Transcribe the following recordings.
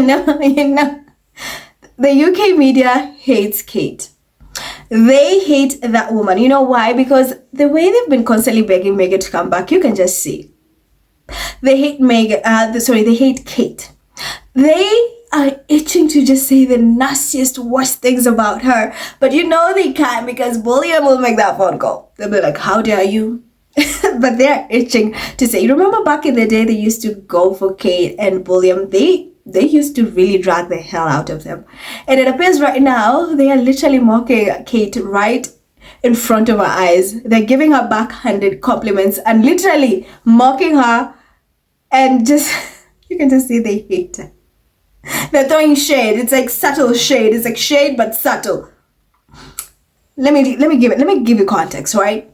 No, the UK media hates Kate. They hate that woman. You know why? Because the way they've been constantly begging Meghan to come back, you can just see. They hate they hate Kate. They are itching to just say the nastiest, worst things about her. But they can't, because William will make that phone call. They'll be like, how dare you? But they're itching to say. You remember back in the day, they used to go for Kate and William. They used to really drag the hell out of them. And it appears right now, they are literally mocking Kate right in front of her eyes. They're giving her backhanded compliments and literally mocking her. And just, you can just see they hate her. They're throwing shade. It's like subtle shade. It's like shade, but subtle. Let me give you context, right?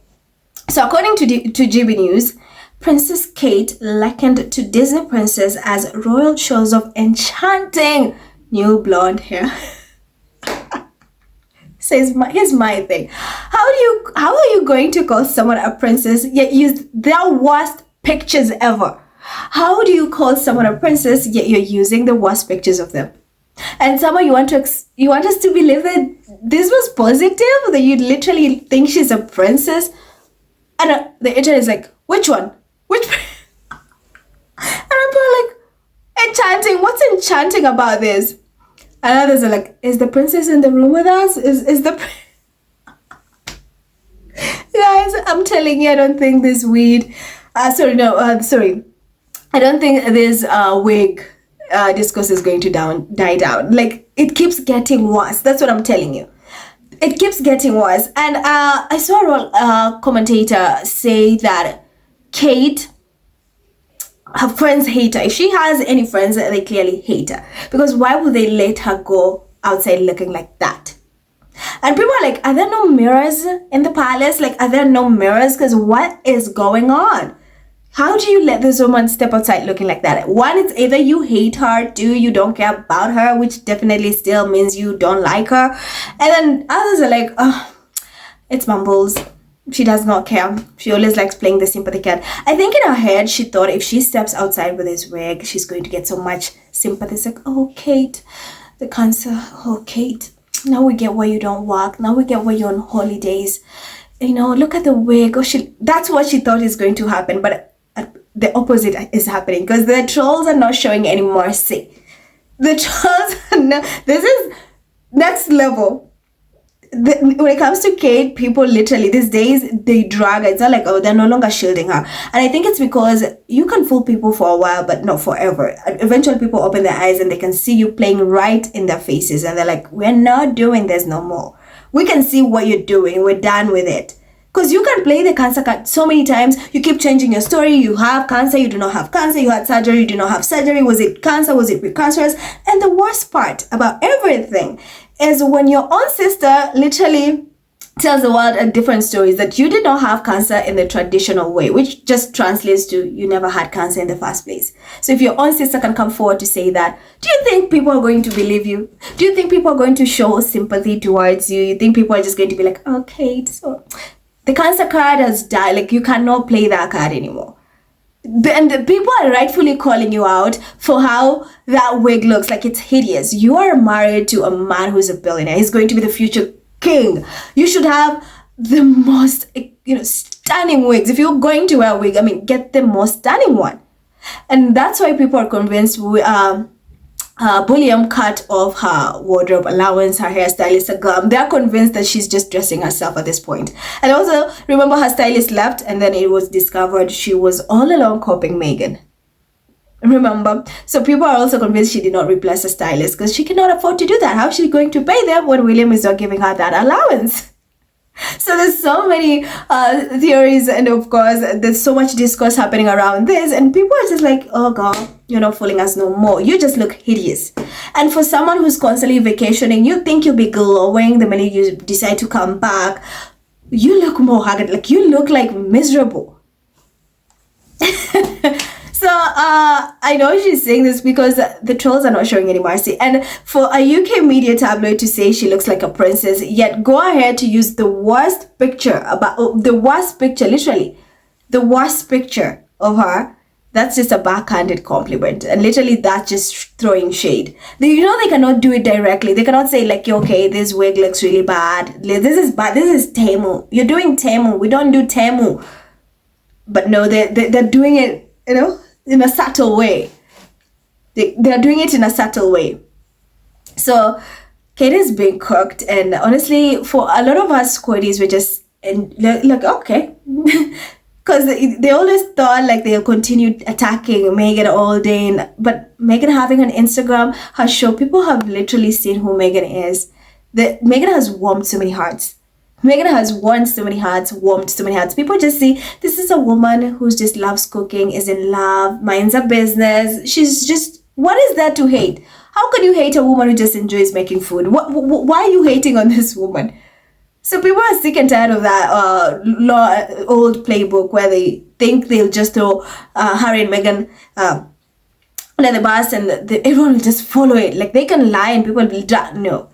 So according to GB News, Princess Kate likened to Disney princess as royal shows of enchanting new blonde hair. Says, here's my thing. How are you going to call someone a princess yet use their worst pictures ever? How do you call someone a princess yet you're using the worst pictures of them? And someone you want us to believe that this was positive, that you literally think she's a princess? And the internet is like, which one? Which? And I'm like, enchanting. What's enchanting about this? And others are like, is the princess in the room with us? Is the guys? I'm telling you, I don't think this weed. Sorry. I don't think this wig discourse is going to die down. Like, it keeps getting worse. That's what I'm telling you. It keeps getting worse. And I saw a commentator say that Kate, her friends hate her. If she has any friends, they clearly hate her. Because why would they let her go outside looking like that? And people are like, are there no mirrors in the palace? Like, are there no mirrors? Because what is going on? How do you let this woman step outside looking like that? One, it's either you hate her, two, you don't care about her, which definitely still means you don't like her. And then others are like, oh, it's mumbles. She does not care. She always likes playing the sympathy card. I think in her head, she thought if she steps outside with this wig, she's going to get so much sympathy. It's like, oh, Kate, the cancer. Oh, Kate, now we get why you don't work. Now we get why you're on holidays. Look at the wig. Oh, that's what she thought is going to happen. But the opposite is happening, because the trolls are not showing any mercy. The trolls this is next level. When it comes to Kate, people literally these days, they drag her. It's not like, oh, they're no longer shielding her. And I think it's because you can fool people for a while, but not forever. Eventually people open their eyes and they can see you playing right in their faces, and they're like, we're not doing this no more. We can see what you're doing. We're done with it. Because you can play the cancer card so many times. You keep changing your story. You have cancer, you do not have cancer. You had surgery, you do not have surgery. Was it cancer? Was it precancerous? And the worst part about everything is when your own sister literally tells the world a different story, that you did not have cancer in the traditional way, which just translates to you never had cancer in the first place. So if your own sister can come forward to say that, do you think people are going to believe you? Do you think people are going to show sympathy towards you? You think people are just going to be like, okay, so the cancer card has died. Like, you cannot play that card anymore. And the people are rightfully calling you out for how that wig looks. Like, it's hideous. You are married to a man who's a billionaire. He's going to be the future king. You should have the most, stunning wigs. If you're going to wear a wig, get the most stunning one. And that's why people are convinced William cut off her wardrobe allowance, her hairstylist, her glam. They're convinced that she's just dressing herself at this point. And also, remember, her stylist left, and then it was discovered she was all along copying Meghan. Remember? So people are also convinced she did not replace her stylist, because she cannot afford to do that. How is she going to pay them when William is not giving her that allowance? So there's so many theories, and of course there's so much discourse happening around this, and people are just like, oh god, you're not fooling us no more. You just look hideous. And for someone who's constantly vacationing, you think you'll be glowing the minute you decide to come back. You look more haggard. Like, you look like miserable. So I know she's saying this because the trolls are not showing any mercy. And for a UK media tabloid to say she looks like a princess, yet go ahead to use the worst picture, literally the worst picture of her, That's just a backhanded compliment. And literally that's just throwing shade. They cannot do it directly. They cannot say like, okay, this wig looks really bad. This is bad. This is Temu. You're doing Temu. We don't do Temu. But no, they're doing it, in a subtle way. They're doing it in a subtle way. So Kate is being cooked. And honestly, for a lot of us squiddies, we're just like, okay. Because they always thought like they'll continue attacking Meghan all day. But Meghan having an Instagram has shown people have literally seen who Meghan is. Meghan has warmed so many hearts. Meghan has won so many hearts, warmed so many hearts. People just see this is a woman who just loves cooking, is in love, minds her business. She's just, what is there to hate? How can you hate a woman who just enjoys making food? Why are you hating on this woman? So people are sick and tired of that old playbook where they think they'll just throw Harry and Meghan under the bus and everyone will just follow it. Like they can lie and people will no.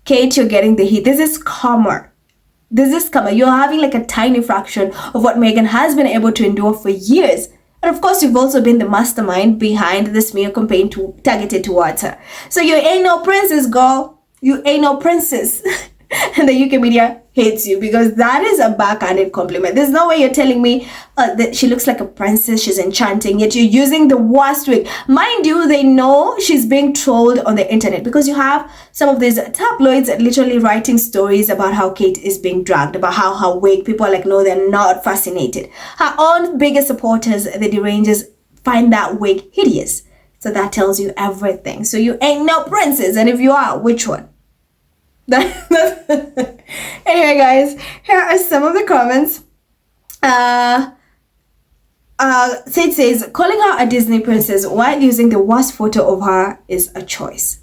Kate, you're getting the heat. This is karma. You're having like a tiny fraction of what Meghan has been able to endure for years. And of course, you've also been the mastermind behind the smear campaign targeted towards her. So you ain't no princess, girl. You ain't no princess. And the UK media hates you because that is a backhanded compliment. There's no way you're telling me that she looks like a princess, she's enchanting, yet you're using the worst wig. Mind you, they know she's being trolled on the internet because you have some of these tabloids literally writing stories about how Kate is being dragged, about how her wig, people are like, no, they're not fascinated. Her own biggest supporters, the derangers, find that wig hideous. So that tells you everything. So you ain't no princess, and if you are, which one? Anyway, guys, here are some of the comments. Sid says, calling her a Disney princess while using the worst photo of her is a choice.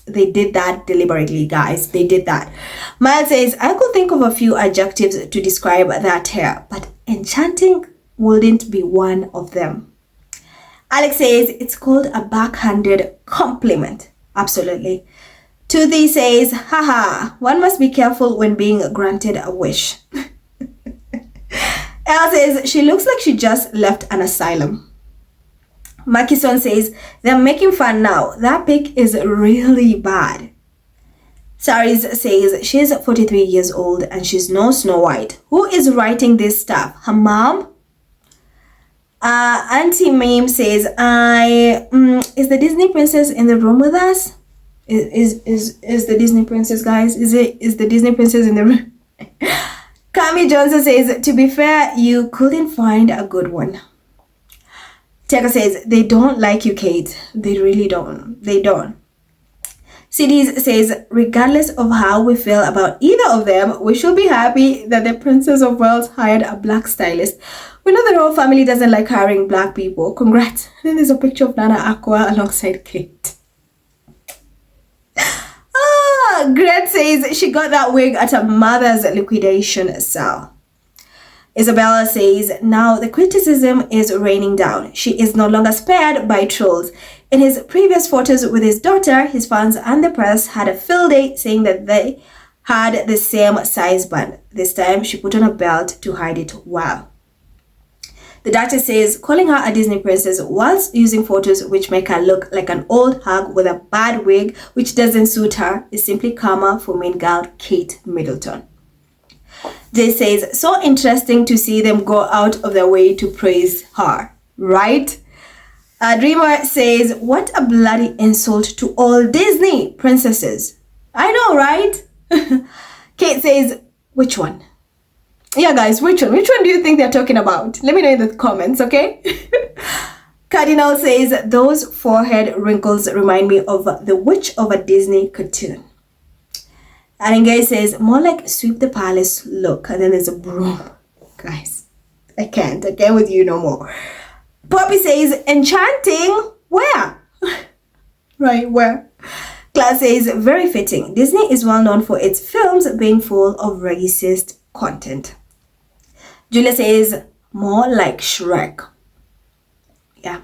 They did that deliberately, guys. They did that. Miles says, I could think of a few adjectives to describe that hair, but enchanting wouldn't be one of them. Alex says, it's called a backhanded compliment. Absolutely. Tuthi says, haha, one must be careful when being granted a wish. Elle says, she looks like she just left an asylum. Makison says, they're making fun now. That pic is really bad. Saris says, she's 43 years old and she's no Snow White. Who is writing this stuff? Her mom? Auntie Mame says, is the Disney princess in the room with us? Is the Disney princess, guys? Is the Disney princess in the room? Kami Johnson says, to be fair, you couldn't find a good one. Teka says, they don't like you, Kate. They really don't. They don't. Cities says, regardless of how we feel about either of them, we should be happy that the Princess of Wales hired a black stylist. We know the royal family doesn't like hiring black people. Congrats. And then there's a picture of Nana Aqua alongside Kate. Gret says she got that wig at her mother's liquidation sale. Isabella says, now the criticism is raining down. She is no longer spared by trolls. In his previous photos with his daughter, his fans and the press had a field day saying that they had the same size band. This time she put on a belt to hide it well. The doctor says calling her a Disney princess whilst using photos which make her look like an old hag with a bad wig which doesn't suit her is simply karma for main girl Kate Middleton. Jay says, so interesting to see them go out of their way to praise her, right? Dreamer says, what a bloody insult to all Disney princesses. I know, right? Kate says, which one? Yeah, guys, which one? Which one do you think they're talking about? Let me know in the comments, okay? Cardinal says, those forehead wrinkles remind me of the witch of a Disney cartoon. Aringay says, more like sweep the palace look. And then there's a broom. Guys, I can't with you no more. Poppy says, enchanting? Where? Right, where? Class says, very fitting. Disney is well known for its films being full of racist content. Julia says, more like Shrek. Yeah.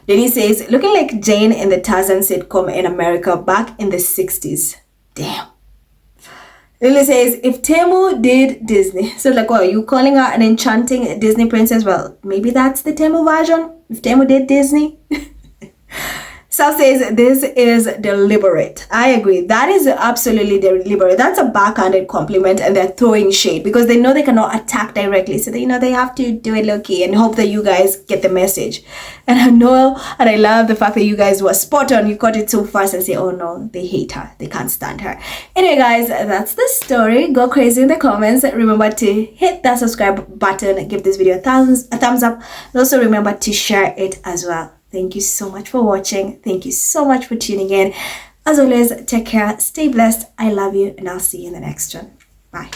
Denise says, looking like Jane in the Tarzan sitcom in America back in the 60s. Damn. Lily says, if Temu did Disney, so like, what, are you calling her an enchanting Disney princess? Well, maybe that's the Temu version. If Temu did Disney. Sal says, this is deliberate. I agree. That is absolutely deliberate. That's a backhanded compliment, and they're throwing shade because they know they cannot attack directly. So, they have to do it low-key and hope that you guys get the message. And I know, and I love the fact that you guys were spot on. You caught it so fast and say, oh no, they hate her. They can't stand her. Anyway, guys, that's the story. Go crazy in the comments. Remember to hit that subscribe button. Give this video a thumbs up. And also remember to share it as well. Thank you so much for watching. Thank you so much for tuning in. As always, take care, stay blessed. I love you, and I'll see you in the next one. Bye.